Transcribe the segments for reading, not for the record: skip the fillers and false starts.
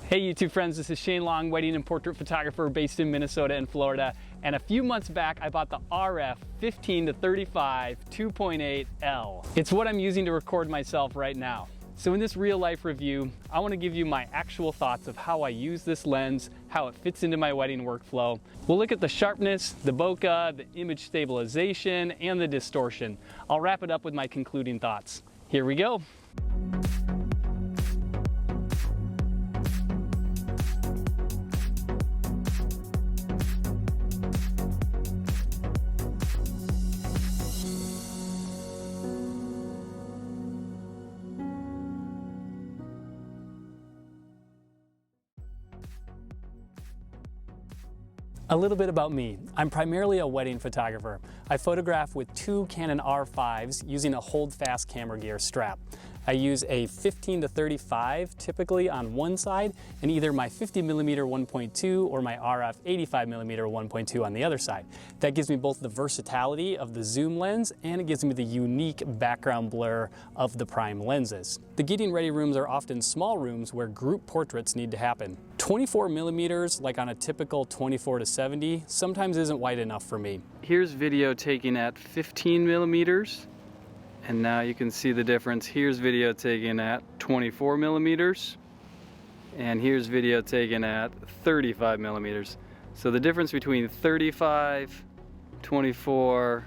Hey YouTube friends, this is Shane Long, wedding and portrait photographer based in Minnesota and Florida. And a few months back, I bought the RF 15-35 2.8L. It's what I'm using to record myself right now. So in this real life review, I want to give you my actual thoughts of how I use this lens, how it fits into my wedding workflow. We'll look at the sharpness, the bokeh, the image stabilization, and the distortion. I'll wrap it up with my concluding thoughts. Here we go. A little bit about me. I'm primarily a wedding photographer. I photograph with two Canon R5s using a hold-fast camera gear strap. I use a 15-35 typically on one side and either my 50mm 1.2 or my RF 85mm 1.2 on the other side. That gives me both the versatility of the zoom lens and it gives me the unique background blur of the prime lenses. The getting ready rooms are often small rooms where group portraits need to happen. 24mm, like on a typical 24-70, sometimes isn't wide enough for me. Here's video taken at 15mm. And now you can see the difference. Here's video taken at 24mm, and here's video taken at 35mm. So the difference between 35, 24,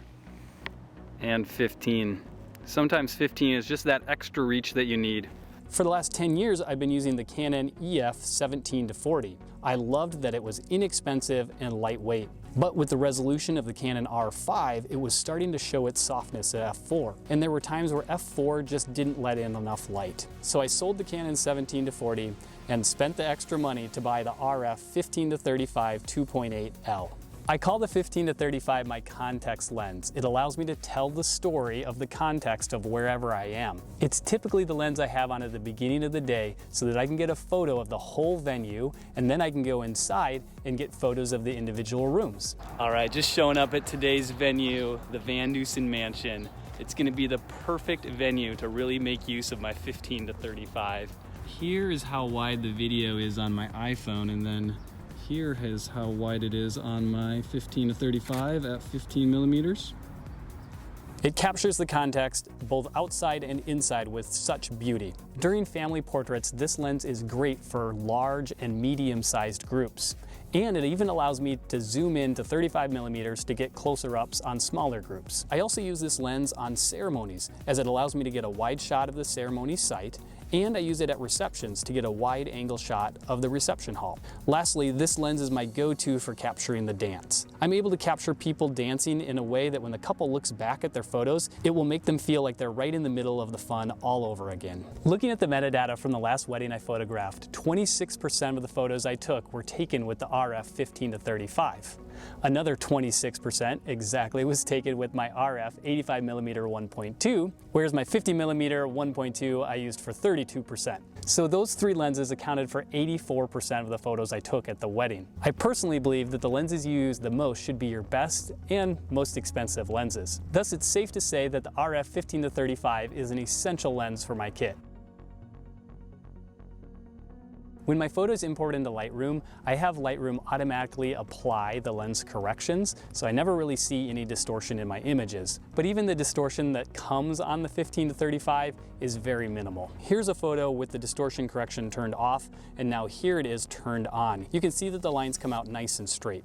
and 15. Sometimes 15 is just that extra reach that you need. For the last 10 years, I've been using the Canon EF 17-40. I loved that it was inexpensive and lightweight. But with the resolution of the Canon R5, it was starting to show its softness at f4. And there were times where f4 just didn't let in enough light. So I sold the Canon 17-40 and spent the extra money to buy the RF 15-35 2.8L. I call the 15-35 my context lens. It allows me to tell the story of the context of wherever I am. It's typically the lens I have on at the beginning of the day so that I can get a photo of the whole venue and then I can go inside and get photos of the individual rooms. All right, just showing up at today's venue, the Van Dusen Mansion. It's gonna be the perfect venue to really make use of my 15-35. Here is how wide the video is on my iPhone, and then here is how wide it is on my 15-35 at 15mm. It captures the context both outside and inside with such beauty. During family portraits, this lens is great for large and medium-sized groups. And it even allows me to zoom in to 35mm to get closer ups on smaller groups. I also use this lens on ceremonies as it allows me to get a wide shot of the ceremony site, and I use it at receptions to get a wide angle shot of the reception hall. Lastly, this lens is my go-to for capturing the dance. I'm able to capture people dancing in a way that when the couple looks back at their photos, it will make them feel like they're right in the middle of the fun all over again. Looking at the metadata from the last wedding I photographed, 26% of the photos I took were taken with the RF 15-35. Another 26% exactly was taken with my RF 85mm 1.2, whereas my 50mm 1.2 I used for 32%. So those three lenses accounted for 84% of the photos I took at the wedding. I personally believe that the lenses you use the most should be your best and most expensive lenses. Thus, it's safe to say that the RF 15-35 is an essential lens for my kit. When my photos import into Lightroom, I have Lightroom automatically apply the lens corrections, so I never really see any distortion in my images. But even the distortion that comes on the 15-35 is very minimal. Here's a photo with the distortion correction turned off, and now here it is turned on. You can see that the lines come out nice and straight.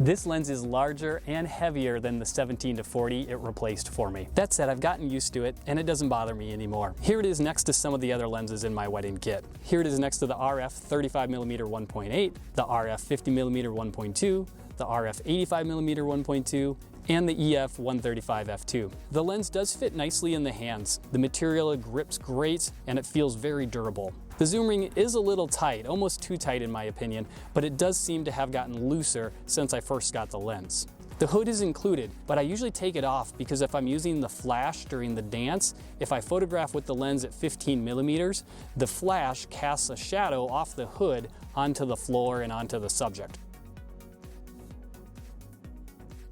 This lens is larger and heavier than the 17-40 it replaced for me. That said, I've gotten used to it and it doesn't bother me anymore. Here it is next to some of the other lenses in my wedding kit. Here it is next to the RF 35mm 1.8, the RF 50mm 1.2, the RF 85mm 1.2, and the EF 135 f2. The lens does fit nicely in the hands. The material grips great and it feels very durable. The zoom ring is a little tight, almost too tight in my opinion, but it does seem to have gotten looser since I first got the lens. The hood is included, but I usually take it off because if I'm using the flash during the dance, if I photograph with the lens at 15mm, the flash casts a shadow off the hood onto the floor and onto the subject.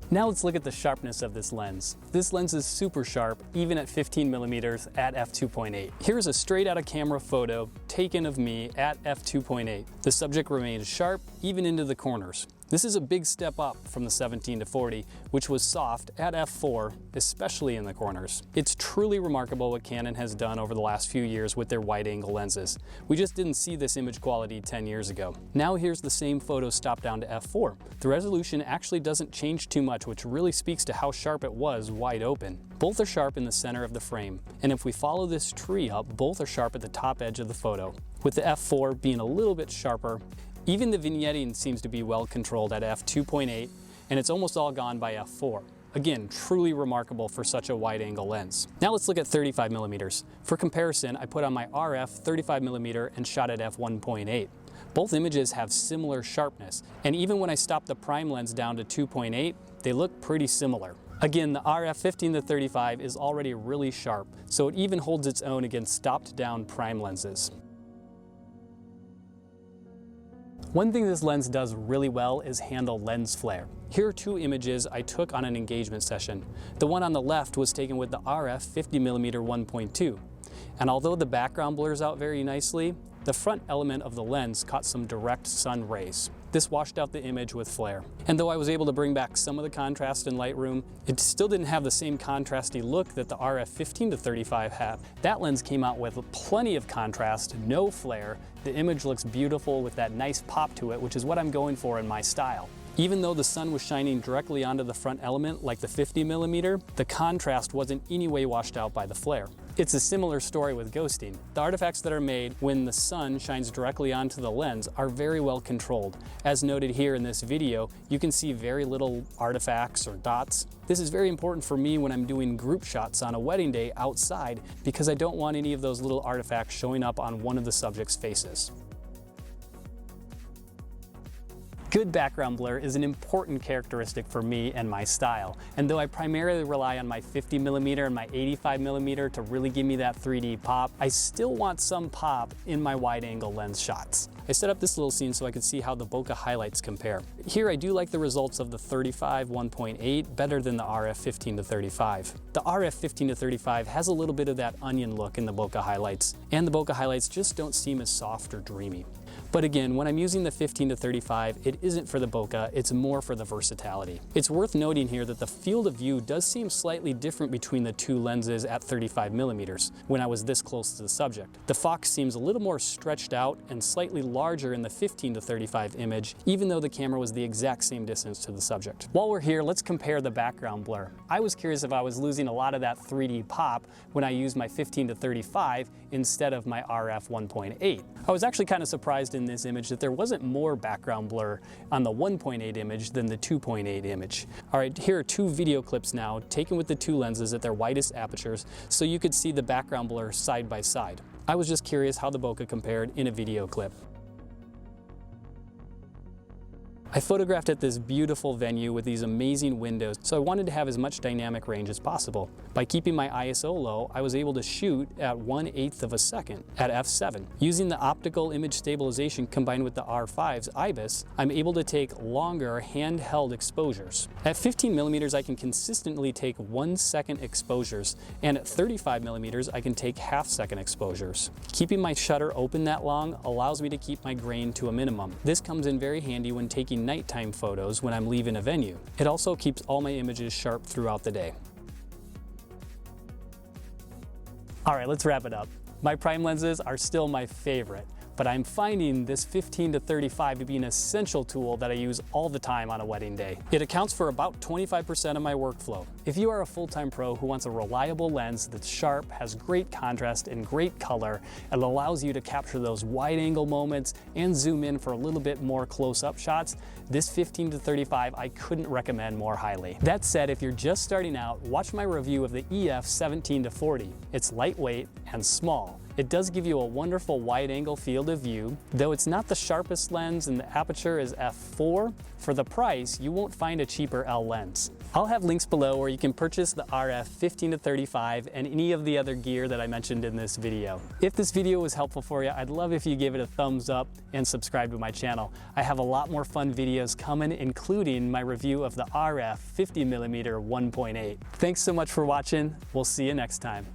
Now let's look at the sharpness of this lens. This lens is super sharp, even at 15mm at f2.8. Here's a straight out of camera photo taken of me at f2.8. The subject remains sharp, even into the corners. This is a big step up from the 17-40, which was soft at f4, especially in the corners. It's truly remarkable what Canon has done over the last few years with their wide-angle lenses. We just didn't see this image quality 10 years ago. Now here's the same photo stopped down to f4. The resolution actually doesn't change too much, which really speaks to how sharp it was wide open. Both are sharp in the center of the frame, and if we follow this tree up, both are sharp at the top edge of the photo, with the f4 being a little bit sharper. Even the vignetting seems to be well controlled at f2.8, and it's almost all gone by f4. Again, truly remarkable for such a wide-angle lens. Now let's look at 35mm. For comparison, I put on my RF 35mm and shot at f1.8. Both images have similar sharpness, and even when I stop the prime lens down to 2.8, they look pretty similar. Again, the RF 15-35 is already really sharp, so it even holds its own against stopped down prime lenses. One thing this lens does really well is handle lens flare. Here are two images I took on an engagement session. The one on the left was taken with the RF 50mm 1.2. And although the background blurs out very nicely, the front element of the lens caught some direct sun rays. This washed out the image with flare. And though I was able to bring back some of the contrast in Lightroom, it still didn't have the same contrasty look that the RF 15-35 had. That lens came out with plenty of contrast, no flare. The image looks beautiful with that nice pop to it, which is what I'm going for in my style. Even though the sun was shining directly onto the front element like the 50mm, the contrast wasn't any way washed out by the flare. It's a similar story with ghosting. The artifacts that are made when the sun shines directly onto the lens are very well controlled. As noted here in this video, you can see very little artifacts or dots. This is very important for me when I'm doing group shots on a wedding day outside because I don't want any of those little artifacts showing up on one of the subject's faces. Good background blur is an important characteristic for me and my style. And though I primarily rely on my 50mm and my 85mm to really give me that 3D pop, I still want some pop in my wide-angle lens shots. I set up this little scene so I could see how the bokeh highlights compare. Here I do like the results of the 35 1.8 better than the RF 15-35. The RF 15-35 has a little bit of that onion look in the bokeh highlights, and the bokeh highlights just don't seem as soft or dreamy. But again, when I'm using the 15-35, it isn't for the bokeh, it's more for the versatility. It's worth noting here that the field of view does seem slightly different between the two lenses at 35mm when I was this close to the subject. The fox seems a little more stretched out and slightly larger in the 15-35 image, even though the camera was the exact same distance to the subject. While we're here, let's compare the background blur. I was curious if I was losing a lot of that 3D pop when I used my 15-35 instead of my RF 1.8. I was actually kind of surprised in this image that there wasn't more background blur on the 1.8 image than the 2.8 image. All right, here are two video clips now taken with the two lenses at their widest apertures so you could see the background blur side by side. I was just curious how the bokeh compared in a video clip. I photographed at this beautiful venue with these amazing windows, so I wanted to have as much dynamic range as possible. By keeping my ISO low, I was able to shoot at 1/8 of a second at f7. Using the optical image stabilization combined with the R5's IBIS, I'm able to take longer handheld exposures. At 15mm, I can consistently take 1-second exposures, and at 35mm, I can take half-second exposures. Keeping my shutter open that long allows me to keep my grain to a minimum. This comes in very handy when taking nighttime photos when I'm leaving a venue. It also keeps all my images sharp throughout the day. All right, let's wrap it up. My prime lenses are still my favorite, but I'm finding this 15-35 to be an essential tool that I use all the time on a wedding day. It accounts for about 25% of my workflow. If you are a full-time pro who wants a reliable lens that's sharp, has great contrast and great color, and allows you to capture those wide-angle moments and zoom in for a little bit more close-up shots, this 15-35 I couldn't recommend more highly. That said, if you're just starting out, watch my review of the EF 17-40. It's lightweight and small, It does give you a wonderful wide-angle field of view. Though it's not the sharpest lens and the aperture is f4, for the price, you won't find a cheaper L lens. I'll have links below where you can purchase the RF 15-35 and any of the other gear that I mentioned in this video. If this video was helpful for you, I'd love if you gave it a thumbs up and subscribe to my channel. I have a lot more fun videos coming, including my review of the RF 50mm 1.8. Thanks so much for watching. We'll see you next time.